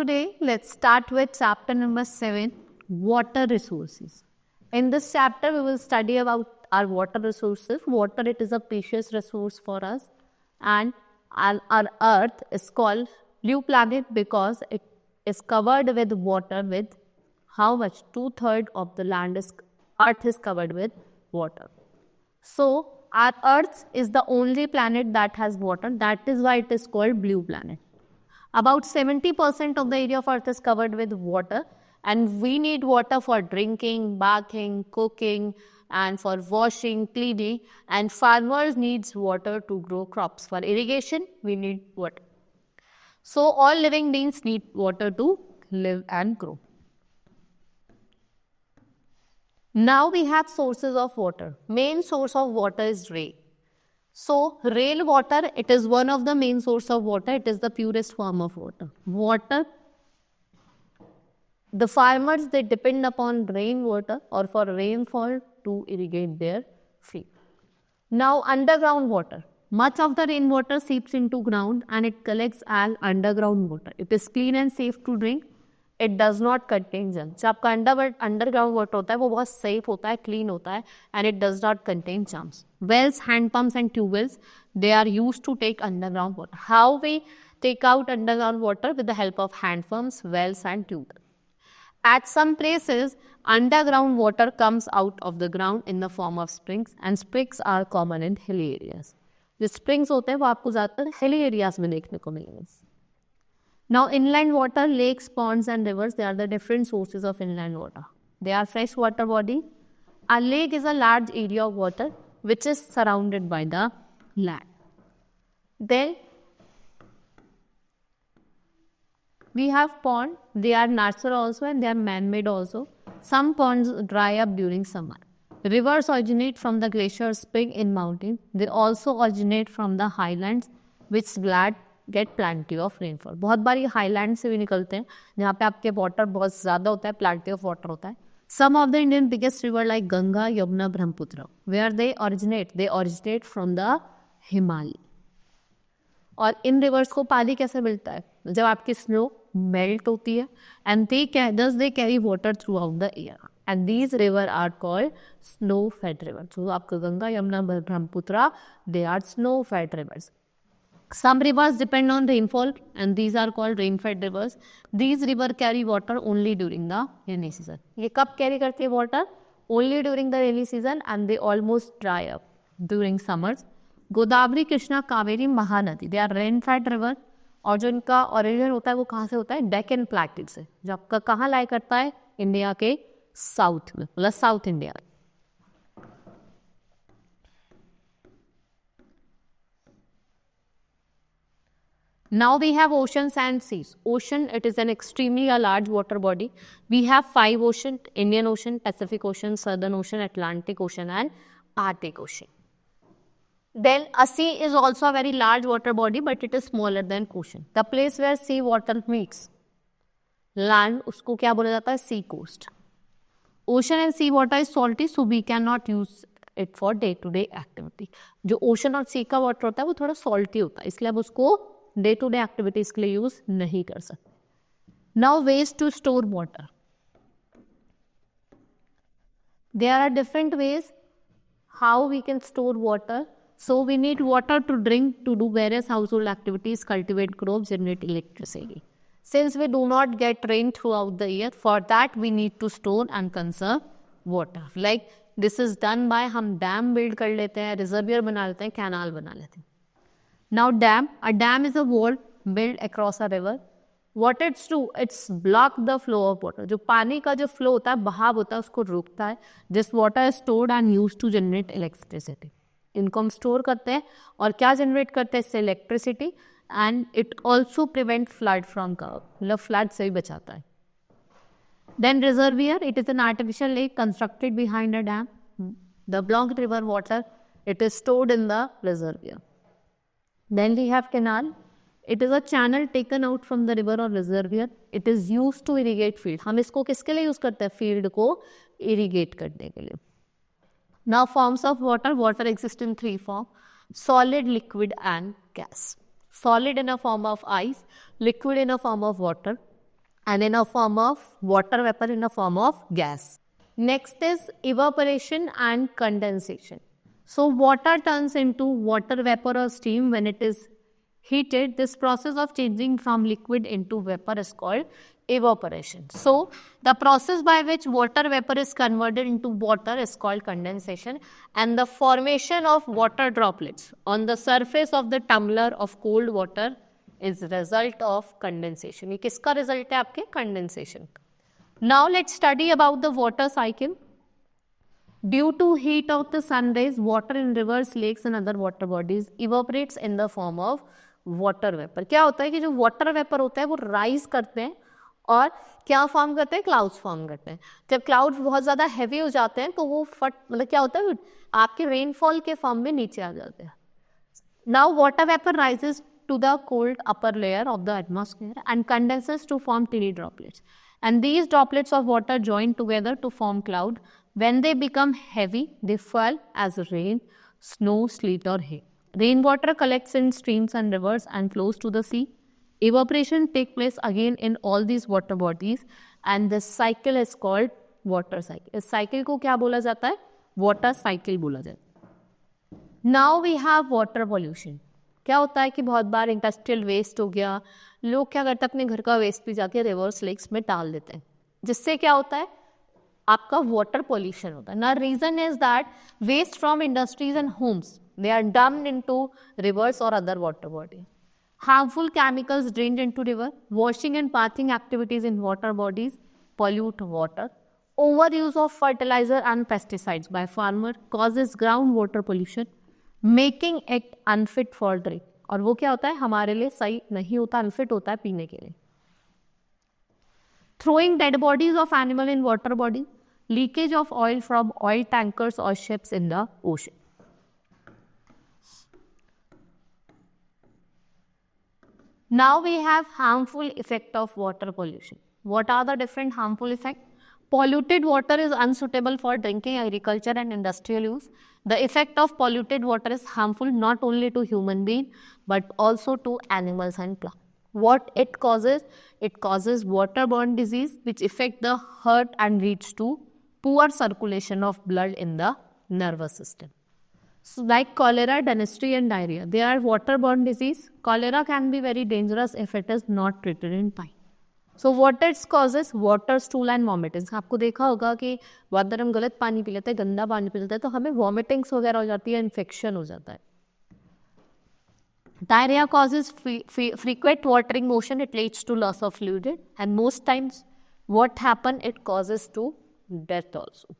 today, let's start with chapter number 7, water resources. In this chapter, we will study about our water resources. Water, it is a precious resource for us, and our earth is called blue planet because it is covered with water. With how much? 2/3 of the earth is covered with water. So our earth is the only planet that has water. That is why it is called blue planet. About 70% of the area of earth is covered with water, and we need water for drinking, bathing, cooking, and for washing, cleaning, and farmers needs water to grow crops. For irrigation, we need water. So all living beings need water to live and grow. Now we have sources of water. Main source of water is rain. So rainwater, it is one of the main source of water. It is the purest form of water. The farmers, they depend upon rainwater or for rainfall to irrigate their field. Now underground water. Much of the rainwater seeps into ground and it collects as underground water. It is clean and safe to drink. It does not contain germs. जो आपका underground water होता है वो बहुत safe होता है, clean होता है, and it does not contain germs. Wells, hand pumps and tube wells, they are used to take underground water. How we take out underground water? With the help of hand pumps, wells and tube wells. At some places, underground water comes out of the ground in the form of springs, and springs are common in hilly areas. जो springs होते हैं वो आपको ज़्यादातर hilly areas में देखने को मिलेंगे. Now inland water, lakes, ponds and rivers, they are the different sources of inland water. They are fresh water body. A lake is a large area of water which is surrounded by the land. Then we have pond. They are natural also and they are man-made also. Some ponds dry up during summer. Rivers originate from the glacier spring in mountains. They also originate from the highlands which get plenty of rainfall. बहुत बारी highland से भी निकलते हैं जहाँ पे आपके water बहुत ज़्यादा होता है, plenty of water होता है. Some of the Indian biggest river like Ganga, Yamuna, Brahmaputra, where they originate from the Himalaya. और इन रिवर्स को पानी कैसे मिलता है? जब आपकी स्नो मेल्ट होती है and they carry water throughout the air, and these rivers are called snow-fed rivers. So आपका Ganga, Yamuna, Brahmaputra, they are snow-fed rivers. Some rivers depend on rainfall and these are called rain-fed rivers. These rivers carry water only during the rainy season. ये कब carry करती है water? Only during the rainy season and they almost dry up during summers. Godavari, Krishna, Kaveri, Mahanadi, they are rain-fed river. और जो इनका origin होता है वो कहाँ से होता है? डेक्कन प्लेटू से, जो आपका कहाँ लाई करता है? इंडिया के साउथ में, मतलब south India. Now we have oceans and seas. Ocean, it is an extremely large water body. We have 5 oceans: Indian Ocean, Pacific Ocean, Southern Ocean, Atlantic Ocean and Arctic Ocean. Then a sea is also a very large water body, but it is smaller than ocean. The place where sea water meets land, उसको क्या बोला जाता है? Sea coast. Ocean and sea water is salty, so we cannot use it for day-to-day activity. जो ocean और sea का water होता है वो थोड़ा salty होता है, इसलिए अब उसको day-to-day activities के लिए यूज नहीं कर सकते. Now ways to store water. There are different ways how we can store water. So we need water to drink, to do various household activities, cultivate crops, generate electricity. Since we do not get rain throughout the year, for that we need to store and conserve water. Like this is done by हम dam build कर लेते हैं, reservoir बना लेते हैं, canal बना लेते हैं. Now a dam is a wall built across a river. What it's do? It's block the flow of water. जो पानी का जो flow होता है, बहाव होता है, उसको रोकता है. This water is stored and used to generate electricity. इनको हम store करते हैं और क्या generate करते हैं? इससे electricity, and it also prevent flood from cover. मतलब flood से भी बचाता है. Then reservoir, it is an artificial lake constructed behind a dam. The blocked river water, it is stored in the reservoir. Then we have canal. It is a channel taken out from the river or reservoir. It is used to irrigate field. हम इसको किसके लिए use करते हैं? Field को irrigate करने के लिए. Now forms of water. Water exists in 3 forms: solid, liquid and gas. Solid in a form of ice, liquid in a form of water and in a form of water vapor in a form of gas. Next is evaporation and condensation. So water turns into water vapor or steam when it is heated. This process of changing from liquid into vapor is called evaporation. So the process by which water vapor is converted into water is called condensation, and the formation of water droplets on the surface of the tumbler of cold water is result of condensation. ये किसका result है आपके? Condensation. Now let's study about the water cycle. Due to heat of the sun rays, water in rivers, lakes and other water bodies evaporates in the form of water vapor. क्या होता है कि जो water vapor होता है वो rise करते हैं और क्या फॉर्म करते हैं? क्लाउड्स फॉर्म करते हैं. जब क्लाउड्स बहुत ज़्यादा हैवी हो जाते हैं तो वो मतलब क्या होता है, आपके रेनफॉल के फॉर्म में नीचे आ जाते हैं. Now water vapour rises to the cold upper layer of the atmosphere and condenses to form tiny droplets. And these droplets of water join together to form cloud. When they become heavy, they fall as rain, snow, sleet or hail. Rainwater collects in streams and rivers and flows to the sea. Evaporation takes place again in all these water bodies and this cycle is called water cycle. इस cycle को क्या बोला जाता है? Water cycle बोला जाता है. Now we have water pollution. क्या होता है कि बहुत बार इंडस्ट्रियल वेस्ट हो गया, लोग क्या करते हैं अपने घर का वेस्ट भी जाके रिवर्स लेक्स में डाल देते हैं, जिससे क्या होता है? आपका वाटर पॉल्यूशन होता है. ना reason is that waste from industries and homes they are dumped into rivers और other water body. Harmful chemicals drained into river. Washing and bathing activities in water bodies pollute water. Overuse of fertilizer and pesticides by farmer causes groundwater pollution, making it unfit for drink. और वो क्या होता है? हमारे लिए सही नहीं होता, अनफिट होता है पीने के लिए. Throwing dead bodies of animal in water body. Leakage of oil from oil tankers और ships in the ocean. Now we have harmful effect of water pollution. What are the different harmful effect? Polluted water is unsuitable for drinking, agriculture and industrial use. The effect of polluted water is harmful not only to human beings but also to animals and plants. What it causes? It causes waterborne disease which affect the heart and leads to poor circulation of blood in the nervous system. So like cholera, dysentery and diarrhea, they are waterborne disease. Cholera can be very dangerous if it is not treated in time. So what its causes? Water stool and vomitings. आपको देखा होगा कि अगर हम गलत पानी P लेते हैं, गंदा पानी पी लेते हैं तो हमें वॉमिटिंग्स वगैरह हो जाती है, इन्फेक्शन हो जाता है. Diarrhoea causes frequent watering motion, it leads to loss of fluid and most times what happen, it causes to death also.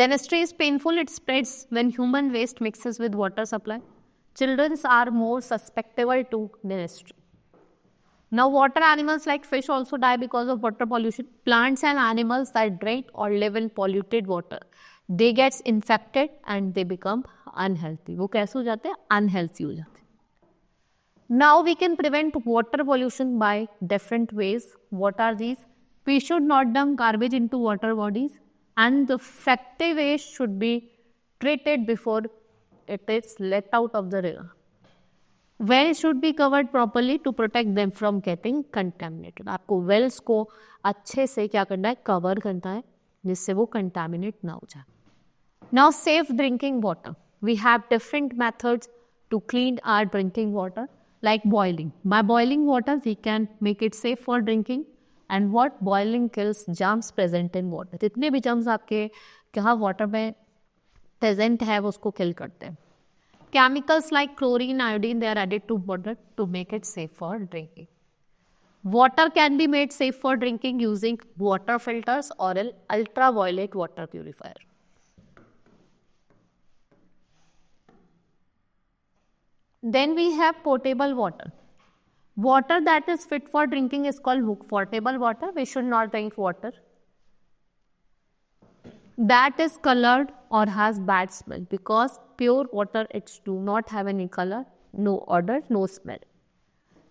Dysentery is painful, it spreads when human waste mixes with water supply. Children are more susceptible to dysentery. Now water animals like fish also die because of water pollution. Plants and animals that drink or live in polluted water, they get infected and they become unhealthy. वो कैसे हो जाते हैं? Unhealthy हो जाते हैं. Now we can prevent water pollution by different ways. What are these? We should not dump garbage into water bodies and the fatty waste should be treated before it is let out of the river. Wells should be covered properly to protect them from getting contaminated. आपको wells को अच्छे से क्या करना है? Cover करना है जिससे वो contaminate ना हो जाए. Now safe drinking water. We have different methods to clean our drinking water like boiling. By boiling water we can make it safe for drinking. And what? Boiling kills germs present in water. जितने भी germs आपके क्या water में present है वो उसको kill करते हैं. Chemicals like chlorine, iodine, they are added to water to make it safe for drinking. Water can be made safe for drinking using water filters or an ultraviolet water purifier. Then we have potable water. Water that is fit for drinking is called potable water. We should not drink water that is colored or has bad smell, because pure water, it do not have any color, no odor, no smell.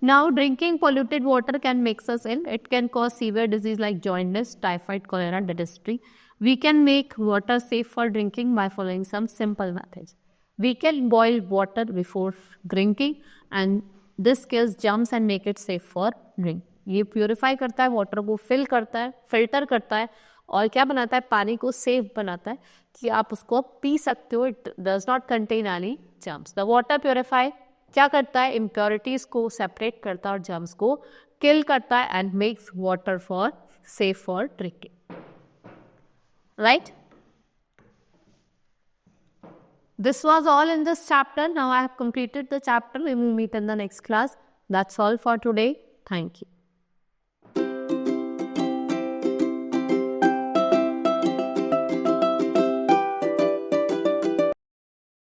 Now drinking polluted water can mix us ill. It can cause severe disease like jaundice, typhoid, cholera, dysentery. We can make water safe for drinking by following some simple methods. We can boil water before drinking, and this kills germs and make it safe for drink. ये purify करता है, water को fill करता है, filter करता है, और क्या बनाता है, पानी को सेफ बनाता है कि आप उसको पी सकते हो. It does not contain any germs. The water purify क्या करता है, इम्प्योरिटीज को सेपरेट करता है और जर्म्स को किल करता है and makes water for safe for drinking. Right? This was all in this chapter. Now I have completed the chapter. We will meet in the next class. That's all for today. Thank you.